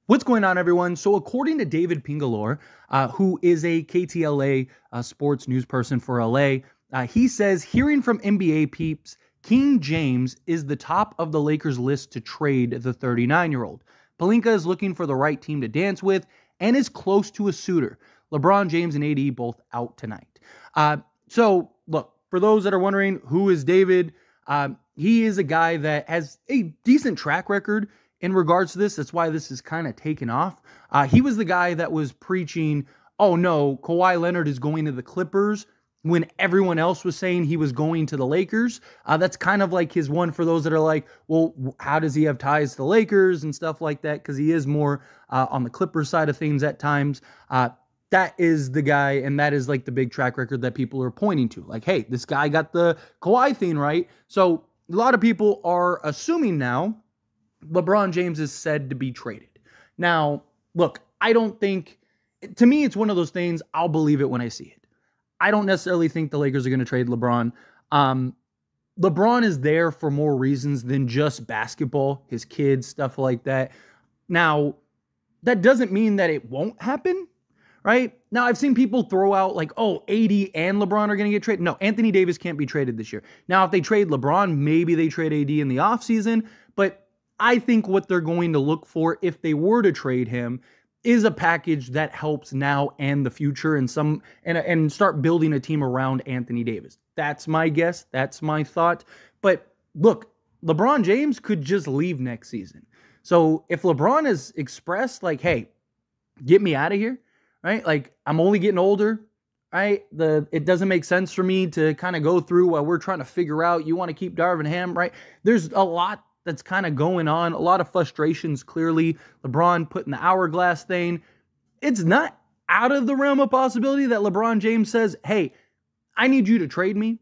What's going on, everyone? So according to David Pingalore, who is a KTLA sports news person for LA, he says, hearing from NBA peeps, King James is the top of the Lakers list to trade the 39-year-old. Pelinka is looking for the right team to dance with and is close to a suitor. LeBron James and AD both out tonight. So look, for those that are wondering, who is David? He is a guy that has a decent track record in regards to this. That's why this is kind of taken off. He was the guy that was preaching, oh no, Kawhi Leonard is going to the Clippers when everyone else was saying he was going to the Lakers. That's kind of like his one for those that are like, well, how does he have ties to the Lakers and stuff like that? Because he is more on the Clippers side of things at times. That is the guy, and that is like the big track record that people are pointing to. Like, hey, this guy got the Kawhi thing right. So a lot of people are assuming now LeBron James is said to be traded. Now, look, I don't think, to me, it's one of those things, I'll believe it when I see it. I don't necessarily think the Lakers are going to trade LeBron. LeBron is there for more reasons than just basketball, his kids, stuff like that. Now, that doesn't mean that it won't happen, right? Now, I've seen people throw out like, oh, AD and LeBron are going to get traded. No, Anthony Davis can't be traded this year. Now, if they trade LeBron, maybe they trade AD in the offseason, but I think what they're going to look for if they were to trade him is a package that helps now and the future and start building a team around Anthony Davis. That's my guess. That's my thought. But look, LeBron James could just leave next season. So if LeBron has expressed like, hey, get me out of here, right? Like, I'm only getting older, right? It doesn't make sense for me to kind of go through while we're trying to figure out, you want to keep Darvin Ham, right? There's a lot that's kind of going on. A lot of frustrations, clearly. LeBron putting the hourglass thing. It's not out of the realm of possibility that LeBron James says, hey, I need you to trade me,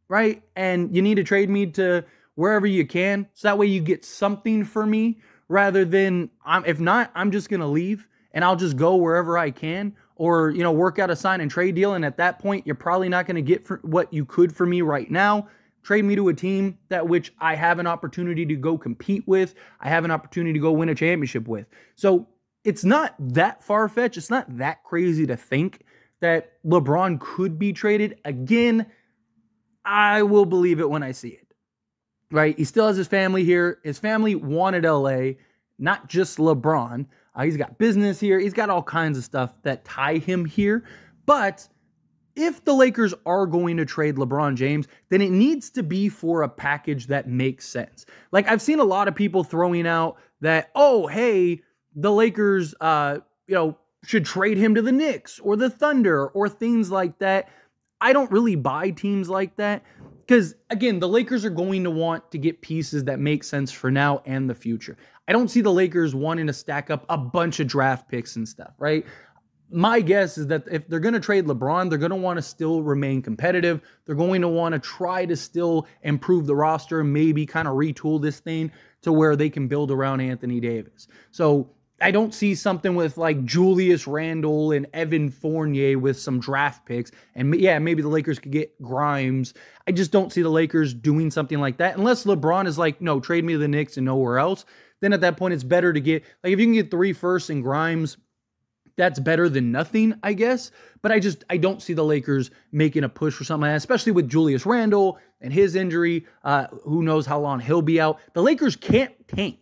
right? And you need to trade me to wherever you can, so that way you get something for me, rather than, if not, I'm just going to leave and I'll just go wherever I can, or, work out a sign and trade deal. And at that point, you're probably not going to get what you could for me right now. Trade me to a team that which I have an opportunity to go compete with. I have an opportunity to go win a championship with. So it's not that far-fetched. It's not that crazy to think that LeBron could be traded. Again, I will believe it when I see it, right? He still has his family here. His family wanted LA, not just LeBron. He's got business here. He's got all kinds of stuff that tie him here. But if the Lakers are going to trade LeBron James, then it needs to be for a package that makes sense. Like, I've seen a lot of people throwing out that, oh, hey, the Lakers, should trade him to the Knicks or the Thunder or things like that. I don't really buy teams like that because, again, the Lakers are going to want to get pieces that make sense for now and the future. I don't see the Lakers wanting to stack up a bunch of draft picks and stuff, right? My guess is that if they're going to trade LeBron, they're going to want to still remain competitive. They're going to want to try to still improve the roster, maybe kind of retool this thing to where they can build around Anthony Davis. So I don't see something with like Julius Randle and Evan Fournier with some draft picks. And yeah, maybe the Lakers could get Grimes. I just don't see the Lakers doing something like that unless LeBron is like, no, trade me to the Knicks and nowhere else. Then at that point, it's better to get, like, if you can get 3 firsts and Grimes, that's better than nothing, I guess. But I don't see the Lakers making a push for something like that, especially with Julius Randle and his injury. Who knows how long he'll be out. The Lakers can't tank.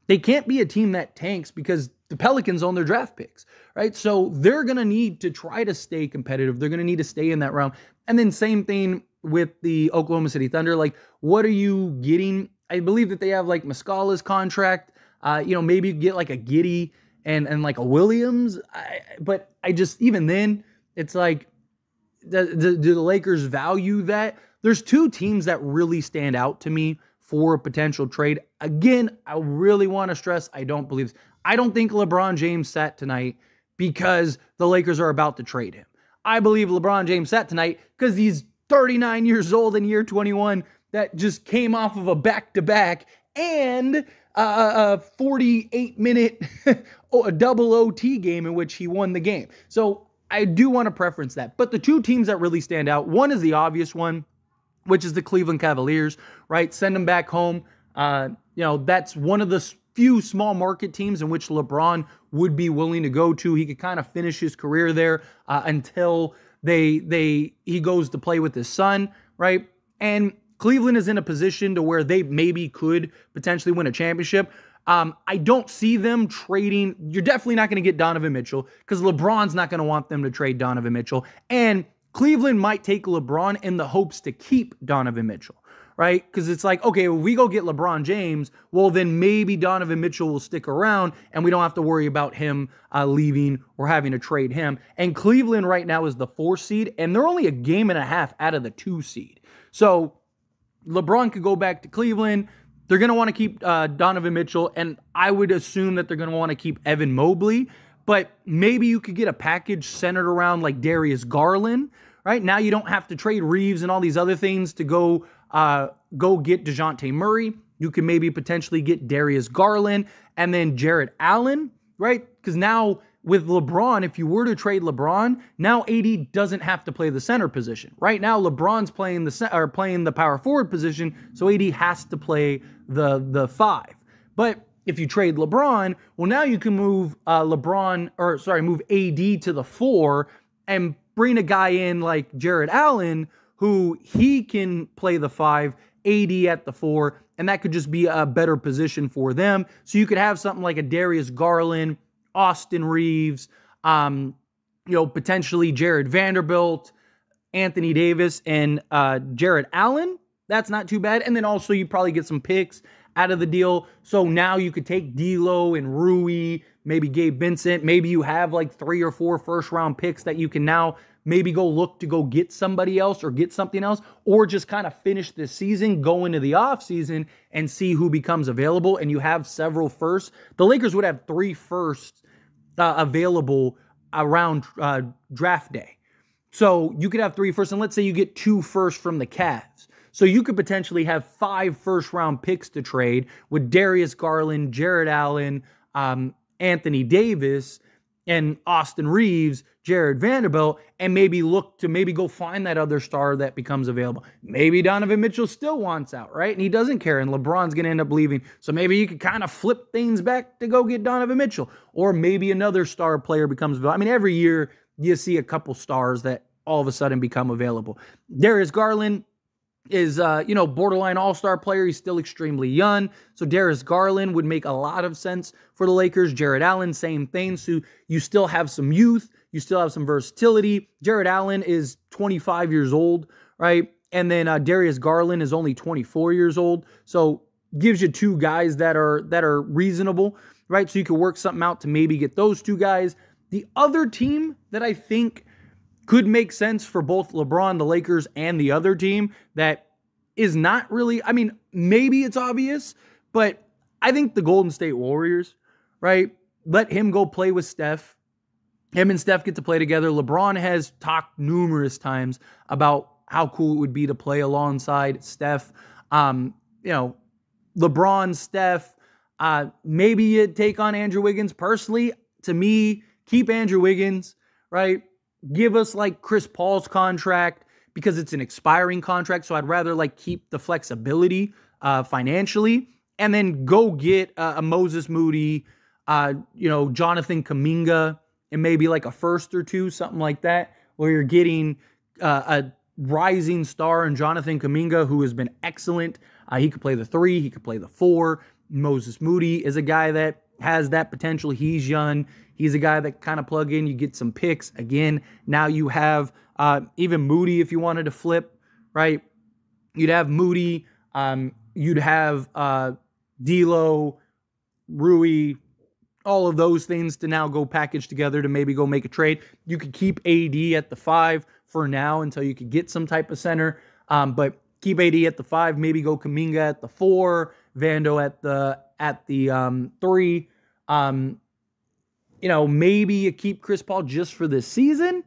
They can't be a team that tanks because the Pelicans own their draft picks, right? So they're going to need to try to stay competitive. They're going to need to stay in that round. And then same thing with the Oklahoma City Thunder. Like, what are you getting? I believe that they have like Muscala's contract. Maybe you get like a Giddey and like a Williams. But even then, it's like, do the Lakers value that? There's 2 teams that really stand out to me for a potential trade. Again, I really want to stress, I don't believe this. I don't think LeBron James sat tonight because the Lakers are about to trade him. I believe LeBron James sat tonight because he's 39 years old in year 21 that just came off of a back-to-back and a 48-minute a double OT game in which he won the game. So I do want to preference that. But the 2 teams that really stand out, one is the obvious one, which is the Cleveland Cavaliers, right? Send them back home. That's one of the few small market teams in which LeBron would be willing to go to. He could kind of finish his career there until he goes to play with his son, right? And Cleveland is in a position to where they maybe could potentially win a championship. I don't see them trading. You're definitely not going to get Donovan Mitchell because LeBron's not going to want them to trade Donovan Mitchell. And Cleveland might take LeBron in the hopes to keep Donovan Mitchell, right? Because it's like, okay, if we go get LeBron James, well, then maybe Donovan Mitchell will stick around and we don't have to worry about him leaving or having to trade him. And Cleveland right now is the 4 seed, and they're only a game and a half out of the 2 seed. So LeBron could go back to Cleveland. They're going to want to keep Donovan Mitchell, and I would assume that they're going to want to keep Evan Mobley, but maybe you could get a package centered around like Darius Garland, right? Now you don't have to trade Reeves and all these other things to go get DeJounte Murray. You can maybe potentially get Darius Garland and then Jarrett Allen, right? Because now with LeBron, if you were to trade LeBron, now AD doesn't have to play the center position. Right now, LeBron's playing the power forward position, so AD has to play the 5. But if you trade LeBron, well, now you can move move AD to the 4 and bring a guy in like Jarrett Allen, who he can play the 5, AD at the 4, and that could just be a better position for them. So you could have something like a Darius Garland, Austin Reeves, potentially Jared Vanderbilt, Anthony Davis, and Jarrett Allen. That's not too bad. And then also you probably get some picks out of the deal. So now you could take D'Lo and Rui, maybe Gabe Vincent. Maybe you have like 3 or 4 first-round picks that you can now maybe go look to go get somebody else or get something else, or just kind of finish this season, go into the offseason and see who becomes available. And you have several firsts. The Lakers would have 3 firsts available around draft day. So you could have 3 firsts, and let's say you get 2 firsts from the Cavs. So you could potentially have 5 first-round picks to trade with Darius Garland, Jarrett Allen, Anthony Davis, and Austin Reeves, Jared Vanderbilt, and maybe look to maybe go find that other star that becomes available. Maybe Donovan Mitchell still wants out, right? And he doesn't care, and LeBron's going to end up leaving. So maybe you could kind of flip things back to go get Donovan Mitchell. Or maybe another star player becomes available. I mean, every year you see a couple stars that all of a sudden become available. Darius Garland is, borderline all-star player. He's still extremely young. So Darius Garland would make a lot of sense for the Lakers. Jarrett Allen, same thing. So you still have some youth. You still have some versatility. Jarrett Allen is 25 years old, right? And then Darius Garland is only 24 years old. So gives you 2 guys that are reasonable, right? So you could work something out to maybe get those 2 guys. The other team that I think could make sense for both LeBron, the Lakers, and the other team that is not really, I mean, maybe it's obvious, but I think the Golden State Warriors, right? Let him go play with Steph. Him and Steph get to play together. LeBron has talked numerous times about how cool it would be to play alongside Steph. LeBron, Steph, maybe you take on Andrew Wiggins. Personally, to me, keep Andrew Wiggins, right? Give us like Chris Paul's contract because it's an expiring contract. So I'd rather like keep the flexibility financially, and then go get a Moses Moody, Jonathan Kuminga, and maybe like a first or 2, something like that, where you're getting a rising star in Jonathan Kuminga, who has been excellent. He could play the 3, he could play the 4. Moses Moody is a guy that has that potential. He's young. He's a guy that kind of plug in. You get some picks. Again, now you have even Moody if you wanted to flip, right? You'd have Moody. You'd have D'Lo, Rui, all of those things to now go package together to maybe go make a trade. You could keep AD at the 5 for now until you could get some type of center. But keep AD at the 5, maybe go Kuminga at the 4, Vando at the 3. Maybe you keep Chris Paul just for this season,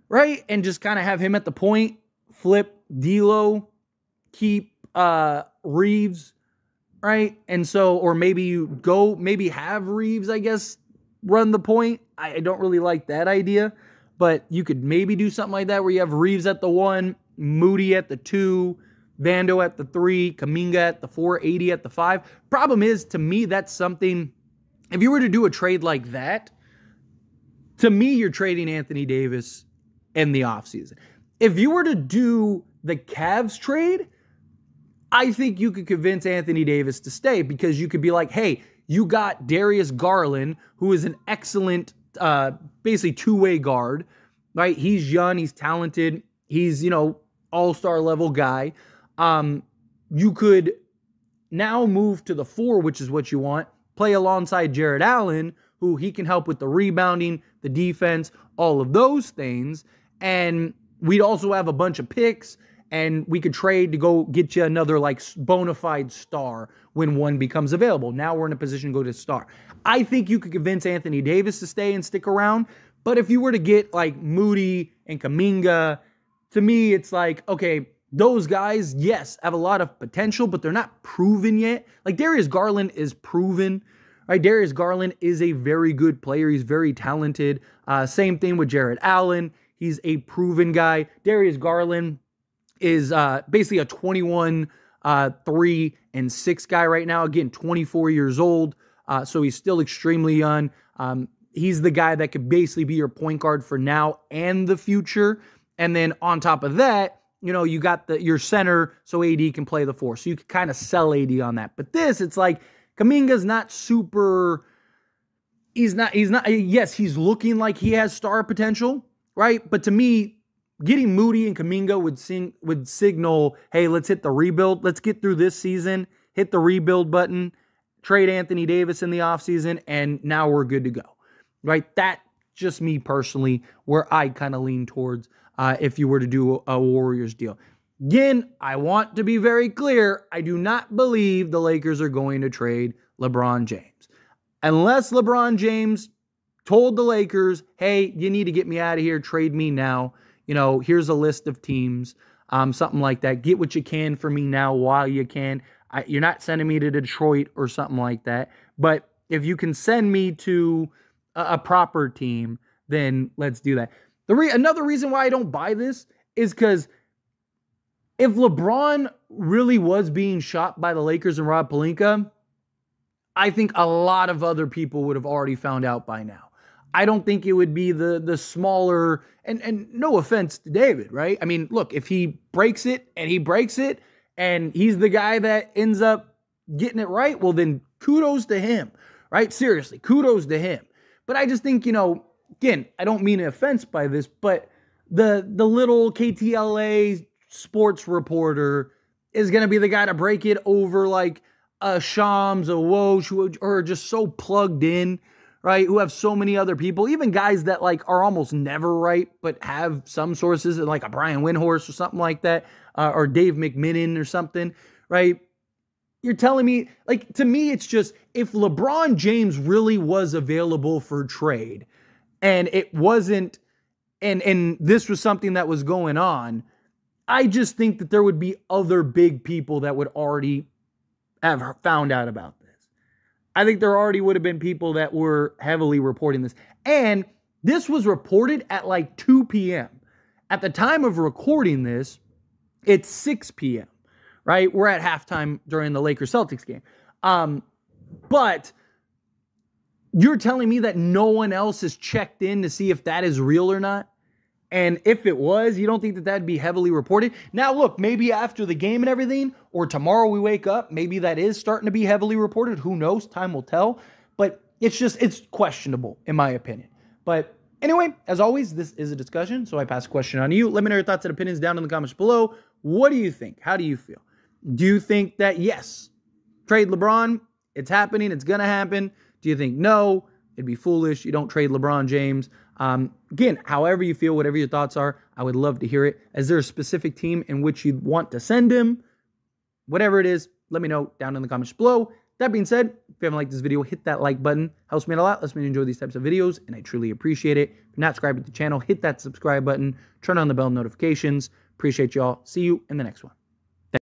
right? And just kind of have him at the point, flip D'Lo, keep Reeves, right? And so, or maybe you maybe have Reeves, I guess, run the point. I don't really like that idea, but you could maybe do something like that where you have Reeves at the 1, Moody at the 2, Vando at the 3, Kuminga at the 4, 80 at the 5. Problem is, to me, that's something, if you were to do a trade like that, to me, you're trading Anthony Davis in the offseason. If you were to do the Cavs trade, I think you could convince Anthony Davis to stay because you could be like, hey, you got Darius Garland, who is an excellent, basically two-way guard, right? He's young, he's talented, he's, all-star level guy. You could now move to the 4, which is what you want, play alongside Jared Allen, who he can help with the rebounding, the defense, all of those things. And we'd also have a bunch of picks, and we could trade to go get you another like bona fide star when one becomes available. Now we're in a position to go to star. I think you could convince Anthony Davis to stay and stick around. But if you were to get like Moody and Kuminga, to me, it's like, okay, those guys, yes, have a lot of potential, but they're not proven yet. Like Darius Garland is proven. Right, Darius Garland is a very good player. He's very talented. Same thing with Jared Allen. He's a proven guy. Darius Garland is basically a 21, 3, and 6 guy right now. Again, 24 years old. So he's still extremely young. He's the guy that could basically be your point guard for now and the future. And then on top of that, you got your center so AD can play the 4. So you can kind of sell AD on that. But this, it's like, Kuminga's not super, yes, he's looking like he has star potential, right? But to me, getting Moody and Kuminga would signal, hey, let's hit the rebuild. Let's get through this season, hit the rebuild button, trade Anthony Davis in the offseason, and now we're good to go, right? That's just me personally, where I kind of lean towards if you were to do a Warriors deal. Again, I want to be very clear. I do not believe the Lakers are going to trade LeBron James. Unless LeBron James told the Lakers, hey, you need to get me out of here, trade me now. Here's a list of teams, something like that. Get what you can for me now while you can. You're not sending me to Detroit or something like that. But if you can send me to a proper team, then let's do that. Another reason why I don't buy this is because if LeBron really was being shot by the Lakers and Rob Pelinka, I think a lot of other people would have already found out by now. I don't think it would be the smaller, and no offense to David, right? I mean, look, if he breaks it, and he's the guy that ends up getting it right, well, then kudos to him, right? Seriously, kudos to him. But I just think, again, I don't mean an offense by this, but the little KTLA sports reporter is going to be the guy to break it over like a Shams, a Woj, who are just so plugged in, right? Who have so many other people, even guys that like are almost never right, but have some sources like a Brian Windhorst or something like that, or Dave McMillan or something, right? You're telling me, like, to me, it's just, if LeBron James really was available for trade and it wasn't, and this was something that was going on, I just think that there would be other big people that would already have found out about this. I think there already would have been people that were heavily reporting this. And this was reported at like 2 p.m. At the time of recording this, it's 6 p.m., right? We're at halftime during the Lakers-Celtics game. But you're telling me that no one else has checked in to see if that is real or not? And if it was, you don't think that that'd be heavily reported? Now, look, maybe after the game and everything, or tomorrow we wake up, maybe that is starting to be heavily reported. Who knows? Time will tell. But it's questionable, in my opinion. But anyway, as always, this is a discussion, so I pass a question on to you. Let me know your thoughts and opinions down in the comments below. What do you think? How do you feel? Do you think that, yes, trade LeBron, it's happening, it's going to happen? Do you think, no, it'd be foolish, you don't trade LeBron James? Again, however you feel, whatever your thoughts are, I would love to hear it. Is there a specific team in which you'd want to send him? Whatever it is, let me know down in the comments below. That being said, if you haven't liked this video, hit that like button. Helps me out a lot. Lets me enjoy these types of videos, and I truly appreciate it. If you're not subscribed to the channel, hit that subscribe button. Turn on the bell notifications. Appreciate y'all. See you in the next one.